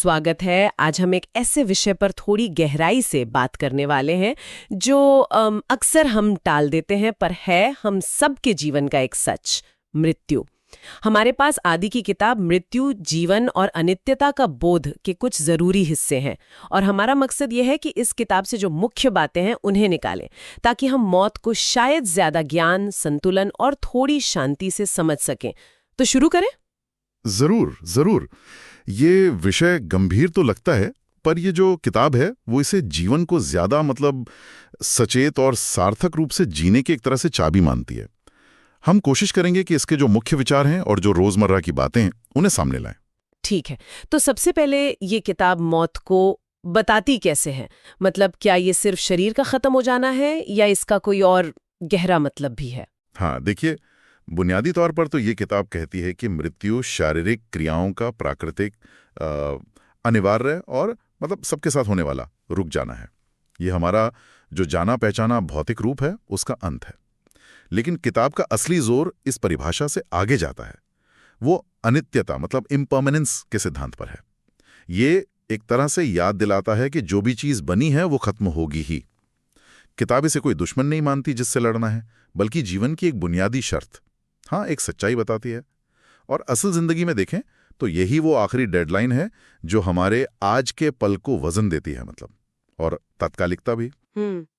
स्वागत है। आज हम एक ऐसे विषय पर थोड़ी गहराई से बात करने वाले हैं जो अक्सर हम टाल देते हैं, पर है हम सबके जीवन का एक सच, मृत्यु। हमारे पास आदि की किताब मृत्यु, जीवन और अनित्यता का बोध के कुछ जरूरी हिस्से हैं, और हमारा मकसद यह है कि इस किताब से जो मुख्य बातें हैं उन्हें निकालें, ताकि हम मौत को शायद ज्यादा ज्ञान, संतुलन और थोड़ी शांति से समझ सकें। तो शुरू करें? जरूर जरूर। ये विषय गंभीर तो लगता है, पर ये जो किताब है वो इसे जीवन को ज्यादा सचेत और सार्थक रूप से जीने की एक तरह से चाबी मानती है। हम कोशिश करेंगे कि इसके जो मुख्य विचार हैं और जो रोजमर्रा की बातें हैं उन्हें सामने लाएं। ठीक है, तो सबसे पहले ये किताब मौत को बताती कैसे है? क्या ये सिर्फ शरीर का खत्म हो जाना है या इसका कोई और गहरा मतलब भी है? हाँ, देखिए, बुनियादी तौर पर तो ये किताब कहती है कि मृत्यु शारीरिक क्रियाओं का प्राकृतिक, अनिवार्य और सबके साथ होने वाला रुक जाना है। ये हमारा जो जाना पहचाना भौतिक रूप है उसका अंत है। लेकिन किताब का असली जोर इस परिभाषा से आगे जाता है। वो अनित्यता इम्पर्मानेंस के सिद्धांत पर है। ये एक तरह से याद दिलाता है कि जो भी चीज बनी है वो खत्म होगी ही। किताब इसे कोई दुश्मन नहीं मानती जिससे लड़ना है, बल्कि जीवन की एक बुनियादी शर्त, हाँ, एक सच्चाई बताती है। और असल जिंदगी में देखें तो यही वो आखिरी डेडलाइन है जो हमारे आज के पल को वजन देती है, और तात्कालिकता भी।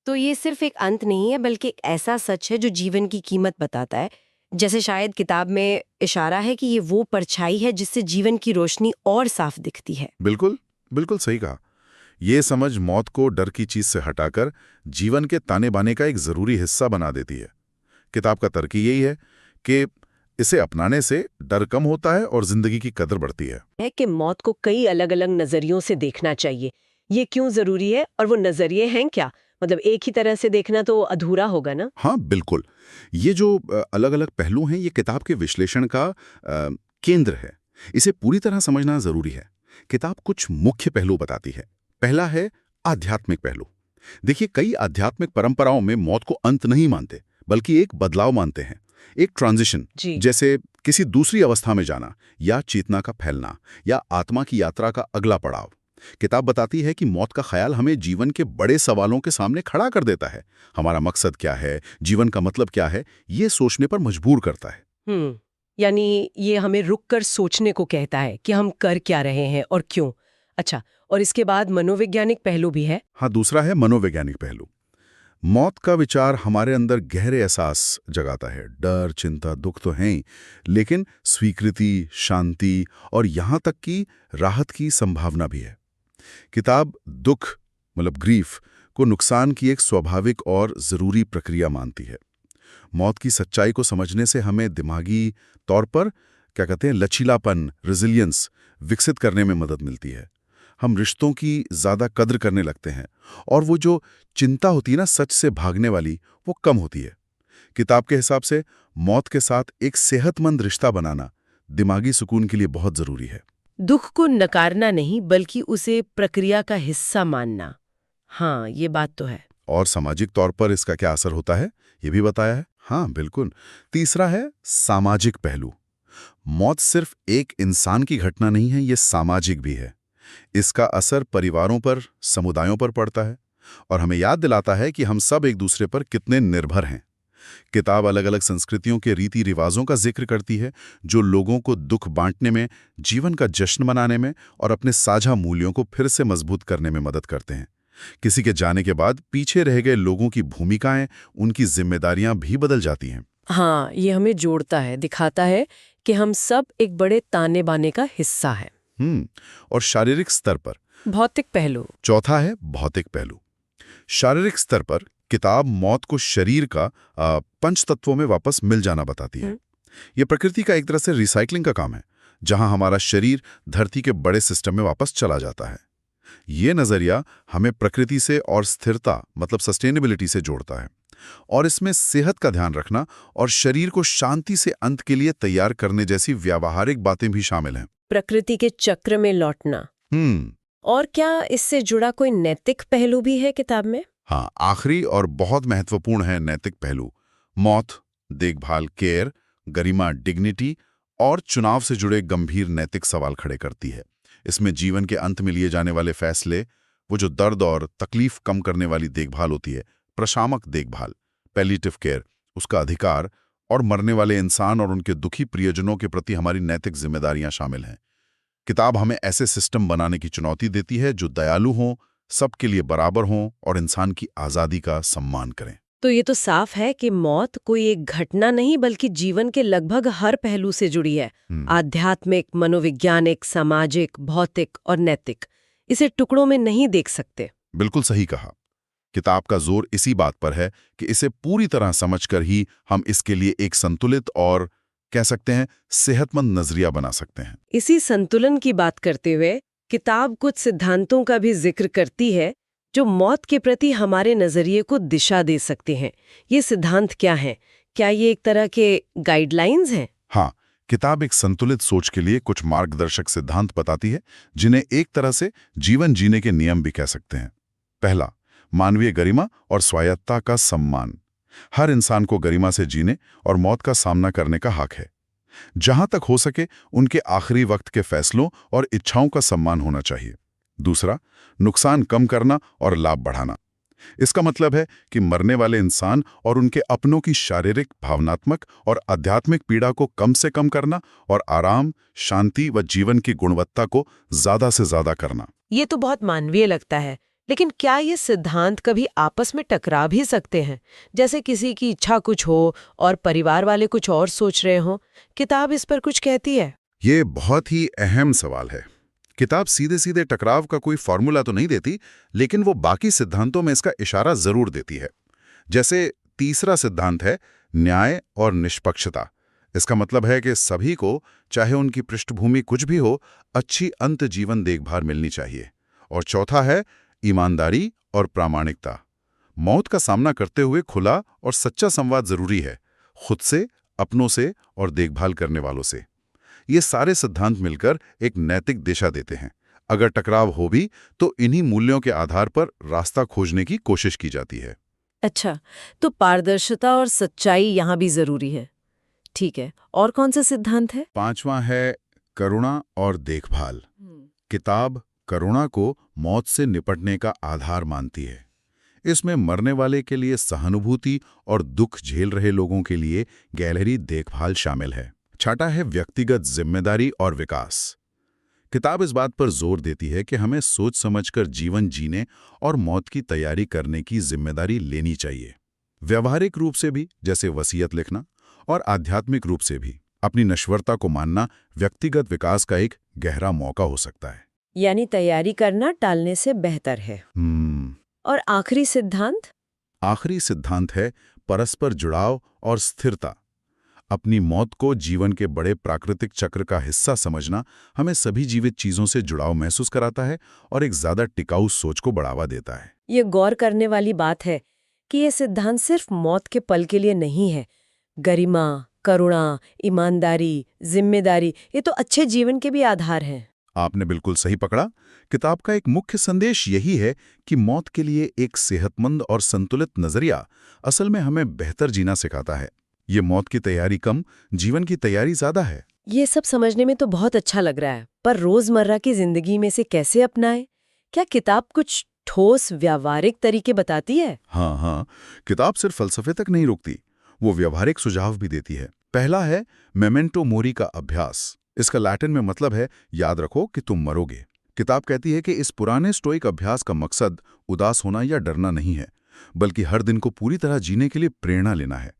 तो ये सिर्फ एक अंत नहीं है, बल्कि एक ऐसा सच है जो जीवन की कीमत बताता है। जैसे शायद किताब में इशारा है कि ये वो परछाई है जिससे जीवन की रोशनी और साफ दिखती है। बिल्कुल बिल्कुल सही कहा। ये समझ मौत को डर की चीज से हटाकर जीवन के ताने बाने का एक जरूरी हिस्सा बना देती है। किताब का तर्क यही है कि इसे अपनाने से डर कम होता है और जिंदगी की कदर बढ़ती है। कि मौत को कई अलग अलग नजरियों से देखना चाहिए। ये क्यों जरूरी है और वो नजरिए हैं क्या? एक ही तरह से देखना तो अधूरा होगा ना? हाँ, बिल्कुल। ये जो अलग अलग पहलू हैं, ये किताब के विश्लेषण का केंद्र है। इसे पूरी तरह समझना जरूरी है। किताब कुछ मुख्य पहलू बताती है। पहला है आध्यात्मिक पहलू। देखिए, कई आध्यात्मिक परंपराओं में मौत को अंत नहीं मानते, बल्कि एक बदलाव मानते हैं, एक ट्रांजिशन, जैसे किसी दूसरी अवस्था में जाना या चेतना का फैलना या आत्मा की यात्रा का अगला पड़ाव। किताब बताती है कि मौत का ख्याल हमें जीवन के बड़े सवालों के सामने खड़ा कर देता है। हमारा मकसद क्या है, जीवन का मतलब क्या है, ये सोचने पर मजबूर करता है। यानी ये हमें रुककर सोचने को कहता है कि हम कर क्या रहे हैं और क्यों। अच्छा, और इसके बाद मनोवैज्ञानिक पहलू भी है? हाँ, दूसरा है मनोवैज्ञानिक पहलू। मौत का विचार हमारे अंदर गहरे एहसास जगाता है। डर, चिंता, दुख तो हैं ही, लेकिन स्वीकृति, शांति और यहाँ तक कि राहत की संभावना भी है। किताब दुख ग्रीफ को नुकसान की एक स्वाभाविक और जरूरी प्रक्रिया मानती है। मौत की सच्चाई को समझने से हमें दिमागी तौर पर लचीलापन, रेजिलियंस विकसित करने में मदद मिलती है। हम रिश्तों की ज्यादा कद्र करने लगते हैं और वो जो चिंता होती है ना, सच से भागने वाली, वो कम होती है। किताब के हिसाब से मौत के साथ एक सेहतमंद रिश्ता बनाना दिमागी सुकून के लिए बहुत जरूरी है। दुख को नकारना नहीं, बल्कि उसे प्रक्रिया का हिस्सा मानना। हाँ, ये बात तो है। और सामाजिक तौर पर इसका क्या असर होता है, ये भी बताया है। हाँ, बिल्कुल। तीसरा है सामाजिक पहलू। मौत सिर्फ एक इंसान की घटना नहीं है, ये सामाजिक भी है। इसका असर परिवारों पर, समुदायों पर पड़ता है और हमें याद दिलाता है कि हम सब एक दूसरे पर कितने निर्भर हैं। किताब अलग अलग संस्कृतियों के रीति रिवाजों का जिक्र करती है, जो लोगों को दुख बांटने में, जीवन का जश्न मनाने में और अपने साझा मूल्यों को फिर से मजबूत करने में मदद करते हैं। किसी के जाने के बाद पीछे रह गए लोगों की भूमिकाएं, उनकी जिम्मेदारियां भी बदल जाती हैं। हाँ, ये हमें जोड़ता है, दिखाता है कि हम सब एक बड़े ताने बाने का हिस्सा है। और शारीरिक स्तर पर भौतिक पहलू। चौथा है भौतिक पहलू। शारीरिक स्तर पर किताब मौत को शरीर का पंच तत्वों में वापस मिल जाना बताती है। यह प्रकृति का एक तरह से रिसाइकलिंग का काम है, जहां हमारा शरीर धरती के बड़े सिस्टम में वापस चला जाता है। यह नजरिया हमें प्रकृति से और स्थिरता सस्टेनेबिलिटी से जोड़ता है, और इसमें सेहत का ध्यान रखना और शरीर को शांति से अंत के लिए तैयार करने जैसी व्यावहारिक बातें भी शामिल हैं। प्रकृति के चक्र में लौटना। और क्या इससे जुड़ा कोई नैतिक पहलू भी है किताब में? हाँ, आखिरी और बहुत महत्वपूर्ण है नैतिक पहलू। मौत, देखभाल, केयर, गरिमा, डिग्निटी और चुनाव से जुड़े गंभीर नैतिक सवाल खड़े करती है। इसमें जीवन के अंत में लिए जाने वाले फैसले, वो जो दर्द और तकलीफ कम करने वाली देखभाल होती है, प्रशामक देखभाल, पैलिएटिव केयर, उसका अधिकार, और मरने वाले इंसान और उनके दुखी प्रियजनों के प्रति हमारी नैतिक जिम्मेदारियां शामिल हैं। किताब हमें ऐसे सिस्टम बनाने की चुनौती देती है जो दयालु हों, सबके लिए बराबर हों और इंसान की आज़ादी का सम्मान करें। तो ये तो साफ है कि मौत कोई एक घटना नहीं बल्कि जीवन के लगभग हर पहलू से जुड़ी है। आध्यात्मिक, मनोवैज्ञानिक, सामाजिक, भौतिक और नैतिक। इसे टुकड़ों में नहीं देख सकते। बिल्कुल सही कहा। किताब का जोर इसी बात पर है कि इसे पूरी तरह समझकर ही हम इसके लिए एक संतुलित और कह सकते हैं सेहतमंद नजरिया बना सकते हैं। इसी संतुलन की बात करते हुए किताब कुछ सिद्धांतों का भी जिक्र करती है जो मौत के प्रति हमारे नजरिए को दिशा दे सकते हैं। ये सिद्धांत क्या हैं? क्या ये एक तरह के गाइडलाइंस हैं? हाँ, किताब एक संतुलित सोच के लिए कुछ मार्गदर्शक सिद्धांत बताती है, जिन्हें एक तरह से जीवन जीने के नियम भी कह सकते हैं। पहला, मानवीय गरिमा और स्वायत्तता का सम्मान। हर इंसान को गरिमा से जीने और मौत का सामना करने का हक है। जहां तक हो सके उनके आखिरी वक्त के फैसलों और इच्छाओं का सम्मान होना चाहिए। दूसरा, नुकसान कम करना और लाभ बढ़ाना। इसका मतलब है कि मरने वाले इंसान और उनके अपनों की शारीरिक, भावनात्मक और आध्यात्मिक पीड़ा को कम से कम करना और आराम, शांति व जीवन की गुणवत्ता को ज्यादा से ज्यादा करना। ये तो बहुत मानवीय लगता है, लेकिन क्या ये सिद्धांत कभी आपस में टकरा भी सकते हैं? जैसे किसी की इच्छा कुछ हो और परिवार वाले कुछ और सोच रहे हों। किताब इस पर कुछ कहती है? ये बहुत ही अहम सवाल है। किताब सीधे सीधे टकराव का कोई फॉर्मूला तो नहीं देती, लेकिन वो बाकी सिद्धांतों में इसका इशारा जरूर देती है। जैसे तीसरा सिद्धांत है न्याय और निष्पक्षता। इसका मतलब है कि सभी को, चाहे उनकी पृष्ठभूमि कुछ भी हो, अच्छी अंत जीवन देखभाल मिलनी चाहिए। और चौथा है ईमानदारी और प्रामाणिकता। मौत का सामना करते हुए खुला और सच्चा संवाद जरूरी है, खुद से, अपनों से और देखभाल करने वालों से। ये सारे सिद्धांत मिलकर एक नैतिक दिशा देते हैं। अगर टकराव हो भी तो इन्हीं मूल्यों के आधार पर रास्ता खोजने की कोशिश की जाती है। अच्छा, तो पारदर्शिता और सच्चाई यहाँ भी जरूरी है। ठीक है, और कौन सा सिद्धांत है? पांचवां है करुणा और देखभाल। किताब करुणा को मौत से निपटने का आधार मानती है। इसमें मरने वाले के लिए सहानुभूति और दुख झेल रहे लोगों के लिए गहरी देखभाल शामिल है। छठा है व्यक्तिगत जिम्मेदारी और विकास। किताब इस बात पर जोर देती है कि हमें सोच समझकर जीवन जीने और मौत की तैयारी करने की जिम्मेदारी लेनी चाहिए। व्यवहारिक रूप से भी, जैसे वसीयत लिखना, और आध्यात्मिक रूप से भी अपनी नश्वरता को मानना व्यक्तिगत विकास का एक गहरा मौका हो सकता है। यानी तैयारी करना टालने से बेहतर है। और आखिरी सिद्धांत? आखिरी सिद्धांत है परस्पर जुड़ाव और स्थिरता। अपनी मौत को जीवन के बड़े प्राकृतिक चक्र का हिस्सा समझना हमें सभी जीवित चीजों से जुड़ाव महसूस कराता है और एक ज्यादा टिकाऊ सोच को बढ़ावा देता है। ये गौर करने वाली बात है कि ये सिद्धांत सिर्फ मौत के पल के लिए नहीं है। गरिमा, करुणा, ईमानदारी, जिम्मेदारी, ये तो अच्छे जीवन के भी आधार हैं। आपने बिल्कुल सही पकड़ा। किताब का एक मुख्य संदेश यही है कि मौत के लिए एक सेहतमंद और संतुलित नजरिया असल में हमें बेहतर जीना सिखाता है। ये मौत की तैयारी कम, जीवन की तैयारी ज्यादा है। ये सब समझने में तो बहुत अच्छा लग रहा है, पर रोजमर्रा की जिंदगी में से कैसे अपनाएं? क्या किताब कुछ ठोस व्यावहारिक तरीके बताती है? हाँ, किताब सिर्फ फलसफे तक नहीं रुकती, वो व्यवहारिक सुझाव भी देती है। पहला है मेमेंटो मोरी का अभ्यास। इसका लैटिन में मतलब है याद रखो कि तुम मरोगे। किताब कहती है कि इस पुराने स्टोइक अभ्यास का मकसद उदास होना या डरना नहीं है, बल्कि हर दिन को पूरी तरह जीने के लिए प्रेरणा लेना है।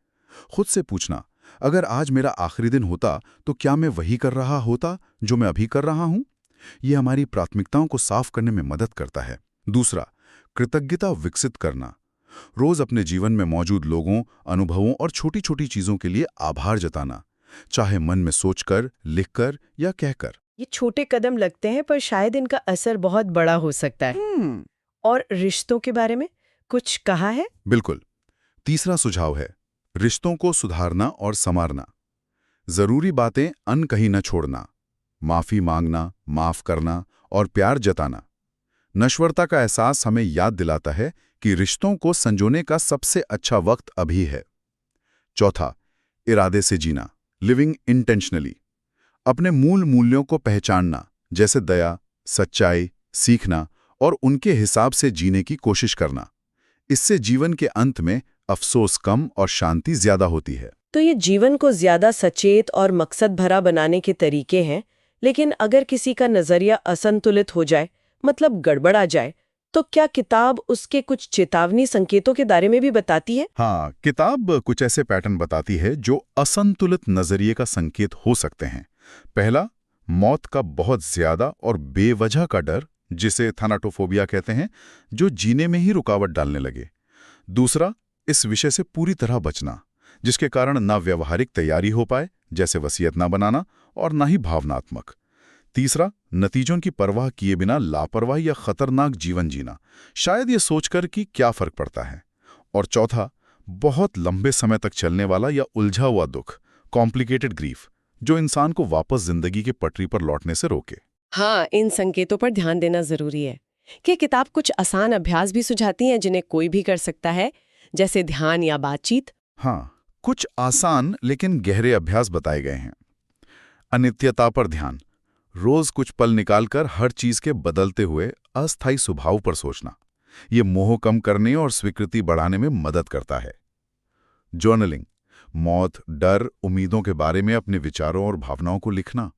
खुद से पूछना, अगर आज मेरा आखिरी दिन होता तो क्या मैं वही कर रहा होता जो मैं अभी कर रहा हूं? ये हमारी प्राथमिकताओं को साफ करने में मदद करता है। दूसरा, कृतज्ञता विकसित करना। रोज अपने जीवन में मौजूद लोगों, अनुभवों और छोटी छोटी चीजों के लिए आभार जताना, चाहे मन में सोचकर, लिखकर या कहकर। ये छोटे कदम लगते हैं, पर शायद इनका असर बहुत बड़ा हो सकता है। और रिश्तों के बारे में कुछ कहा है? बिल्कुल। तीसरा सुझाव है रिश्तों को सुधारना और संवारना। जरूरी बातें अनकही न छोड़ना, माफी मांगना, माफ करना और प्यार जताना। नश्वरता का एहसास हमें याद दिलाता है कि रिश्तों को संजोने का सबसे अच्छा वक्त अभी है। चौथा, इरादे से जीना, लिविंग इंटेंशनली। अपने मूल मूल्यों को पहचानना, जैसे दया, सच्चाई, सीखना और उनके हिसाब से जीने की कोशिश करना। इससे जीवन के अंत में अफसोस कम और शांति ज्यादा होती है। तो ये जीवन को ज्यादा सचेत और मकसद भरा बनाने के तरीके हैं, लेकिन अगर किसी का नजरिया असंतुलित हो जाए, मतलब गड़बड़ा जाए, तो क्या किताब उसके कुछ चेतावनी संकेतों के बारे में भी बताती है? हाँ, किताब कुछ ऐसे पैटर्न बताती है जो असंतुलित नजरिए का संकेत हो सकते हैं। पहला, मौत का बहुत ज्यादा और बेवजह का डर, जिसे थानाटोफोबिया कहते हैं, जो जीने में ही रुकावट डालने लगे। दूसरा, इस विषय से पूरी तरह बचना, जिसके कारण ना व्यवहारिक तैयारी हो पाए, जैसे वसीयत ना बनाना, और ना ही भावनात्मक। तीसरा, नतीजों की परवाह किए बिना लापरवाही या खतरनाक जीवन जीना, शायद ये सोचकर कि क्या फर्क पड़ता है। और चौथा, बहुत लंबे समय तक चलने वाला या उलझा हुआ दुख, कॉम्प्लिकेटेड ग्रीफ, जो इंसान को वापस जिंदगी के पटरी पर लौटने से रोके। हाँ, इन संकेतों पर ध्यान देना जरूरी है। कि किताब कुछ आसान अभ्यास भी सुझाती है जिन्हें कोई भी कर सकता है, जैसे ध्यान या बातचीत? हाँ, कुछ आसान लेकिन गहरे अभ्यास बताए गए हैं। अनित्यता पर ध्यान, रोज कुछ पल निकालकर हर चीज के बदलते हुए अस्थायी स्वभाव पर सोचना, ये मोह कम करने और स्वीकृति बढ़ाने में मदद करता है। जर्नलिंग, मौत, डर, उम्मीदों के बारे में अपने विचारों और भावनाओं को लिखना,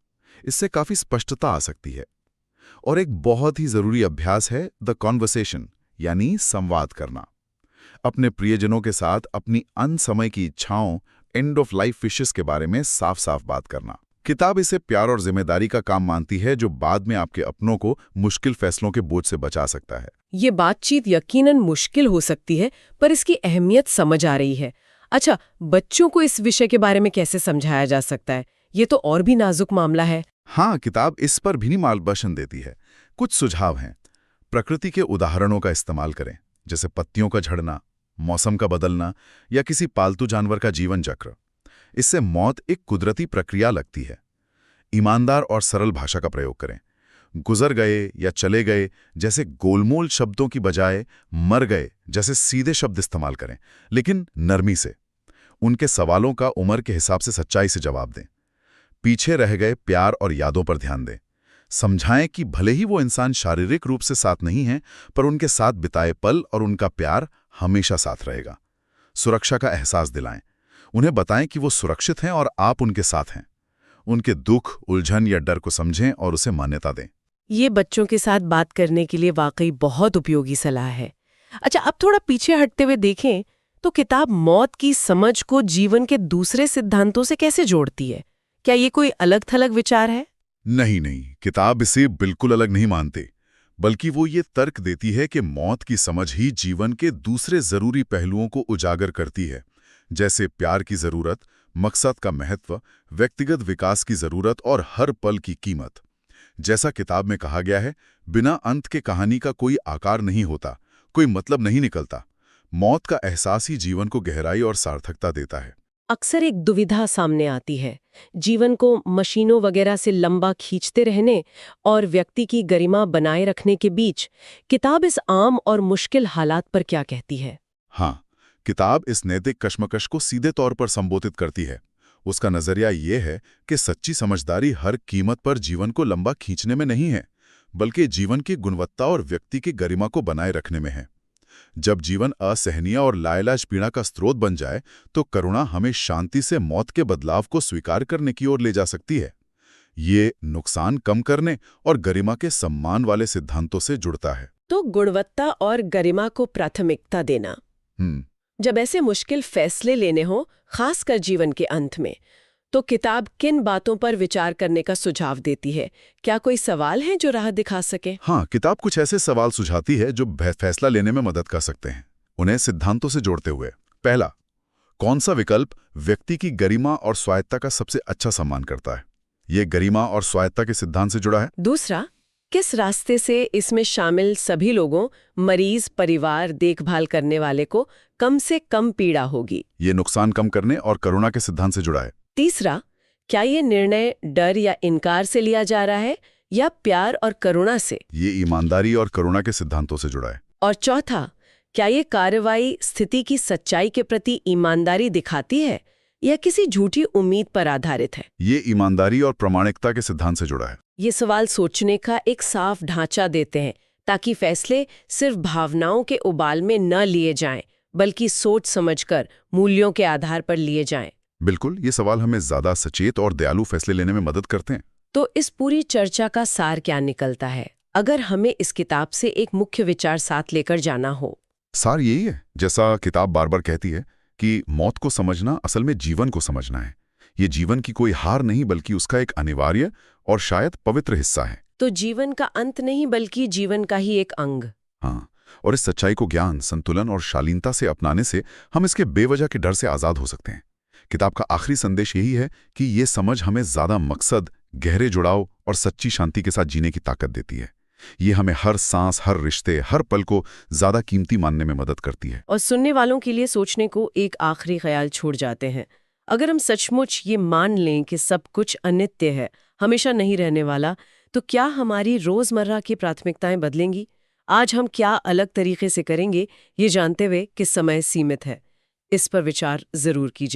इससे काफी स्पष्टता आ सकती है। और एक बहुत ही जरूरी अभ्यास है द कॉन्वर्सेशन, यानी संवाद करना। अपने प्रियजनों के साथ अपनी अनसमय की इच्छाओं, एंड ऑफ लाइफ विशेस के बारे में साफ साफ बात करना। किताब इसे प्यार और जिम्मेदारी का काम मानती है, जो बाद में आपके अपनों को मुश्किल फैसलों के बोझ से बचा सकता है। ये बातचीत यकीनन मुश्किल हो सकती है, पर इसकी अहमियत समझ आ रही है। अच्छा, बच्चों को इस विषय के बारे में कैसे समझाया जा सकता है? ये तो और भी नाजुक मामला है। हाँ, किताब इस पर भी मार्गदर्शन देती है। कुछ सुझाव हैं। प्रकृति के उदाहरणों का इस्तेमाल करें, जैसे पत्तियों का झड़ना, मौसम का बदलना या किसी पालतू जानवर का जीवन चक्र। इससे मौत एक कुदरती प्रक्रिया लगती है। ईमानदार और सरल भाषा का प्रयोग करें। गुजर गए या चले गए जैसे गोलमोल शब्दों की बजाय मर गए जैसे सीधे शब्द इस्तेमाल करें, लेकिन नरमी से। उनके सवालों का उम्र के हिसाब से सच्चाई से जवाब दें। पीछे रह गए प्यार और यादों पर ध्यान दें। समझाएं कि भले ही वो इंसान शारीरिक रूप से साथ नहीं है, पर उनके साथ बिताए पल और उनका प्यार हमेशा साथ रहेगा। सुरक्षा का एहसास दिलाएं। उन्हें बताएं कि वो सुरक्षित हैं और आप उनके साथ हैं। उनके दुख, उलझन या डर को समझें और उसे मान्यता दें। ये बच्चों के साथ बात करने के लिए वाकई बहुत उपयोगी सलाह है। अच्छा, अब थोड़ा पीछे हटते हुए देखें तो किताब मौत की समझ को जीवन के दूसरे सिद्धांतों से कैसे जोड़ती है? क्या ये कोई अलग-थलग विचार है? नहीं, किताब इसे बिल्कुल अलग नहीं मानते, बल्कि वो ये तर्क देती है कि मौत की समझ ही जीवन के दूसरे जरूरी पहलुओं को उजागर करती है, जैसे प्यार की जरूरत, मकसद का महत्व, व्यक्तिगत विकास की जरूरत और हर पल की कीमत। जैसा किताब में कहा गया है, बिना अंत के कहानी का कोई आकार नहीं होता, कोई मतलब नहीं निकलता। मौत का एहसास ही जीवन को गहराई और सार्थकता देता है। अक्सर एक दुविधा सामने आती है, जीवन को मशीनों वगैरह से लंबा खींचते रहने और व्यक्ति की गरिमा बनाए रखने के बीच। किताब इस आम और मुश्किल हालात पर क्या कहती है? हाँ, किताब इस नैतिक कश्मकश को सीधे तौर पर संबोधित करती है। उसका नजरिया ये है कि सच्ची समझदारी हर कीमत पर जीवन को लंबा खींचने में नहीं है, बल्कि जीवन की गुणवत्ता और व्यक्ति की गरिमा को बनाए रखने में है। जब जीवन असहनीय और लाइलाज पीड़ा का स्रोत बन जाए, तो करुणा हमें शांति से मौत के बदलाव को स्वीकार करने की ओर ले जा सकती है। ये नुकसान कम करने और गरिमा के सम्मान वाले सिद्धांतों से जुड़ता है। तो गुणवत्ता और गरिमा को प्राथमिकता देना। जब ऐसे मुश्किल फैसले लेने हो, खासकर जीवन के अंत में, तो किताब किन बातों पर विचार करने का सुझाव देती है? क्या कोई सवाल है जो राह दिखा सके? हाँ, किताब कुछ ऐसे सवाल सुझाती है जो फैसला लेने में मदद कर सकते हैं, उन्हें सिद्धांतों से जोड़ते हुए। पहला, कौन सा विकल्प व्यक्ति की गरिमा और स्वायत्ता का सबसे अच्छा सम्मान करता है? ये गरिमा और स्वायत्ता के सिद्धांत से जुड़ा है। दूसरा, किस रास्ते से इसमें शामिल सभी लोगों, मरीज, परिवार, देखभाल करने वाले को कम से कम पीड़ा होगी? ये नुकसान कम करने और करुणा के सिद्धांत से जुड़ा है। तीसरा, क्या ये निर्णय डर या इनकार से लिया जा रहा है या प्यार और करुणा से? ये ईमानदारी और करुणा के सिद्धांतों से जुड़ा है। और चौथा, क्या ये कार्रवाई स्थिति की सच्चाई के प्रति ईमानदारी दिखाती है या किसी झूठी उम्मीद पर आधारित है? ये ईमानदारी और प्रामाणिकता के सिद्धांत से जुड़ा है। ये सवाल सोचने का एक साफ ढांचा देते हैं ताकि फैसले सिर्फ भावनाओं के उबाल में न लिए जाएं, बल्कि सोच समझकर मूल्यों के आधार पर लिए जाएं। बिल्कुल, ये सवाल हमें ज्यादा सचेत और दयालु फैसले लेने में मदद करते हैं। तो इस पूरी चर्चा का सार क्या निकलता है, अगर हमें इस किताब से एक मुख्य विचार साथ लेकर जाना हो? सार यही है, जैसा किताब बार बार कहती है, कि मौत को समझना असल में जीवन को समझना है। ये जीवन की कोई हार नहीं, बल्कि उसका एक अनिवार्य और शायद पवित्र हिस्सा है। तो जीवन का अंत नहीं, बल्कि जीवन का ही एक अंग। हाँ, और इस सच्चाई को ज्ञान, संतुलन और शालीनता से अपनाने से हम इसके बेवजह के डर से आजाद हो सकते हैं। किताब का आखिरी संदेश यही है कि ये समझ हमें ज्यादा मकसद, गहरे जुड़ाव और सच्ची शांति के साथ जीने की ताकत देती है। ये हमें हर सांस, हर रिश्ते, हर पल को ज्यादा कीमती मानने में मदद करती है। और सुनने वालों के लिए सोचने को एक आखिरी ख्याल छोड़ जाते हैं। अगर हम सचमुच ये मान लें कि सब कुछ अनित्य है, हमेशा नहीं रहने वाला, तो क्या हमारी रोजमर्रा की प्राथमिकताएं बदलेंगी? आज हम क्या अलग तरीके से करेंगे, ये जानते हुए कि समय सीमित है? इस पर विचार जरूर कीजिए।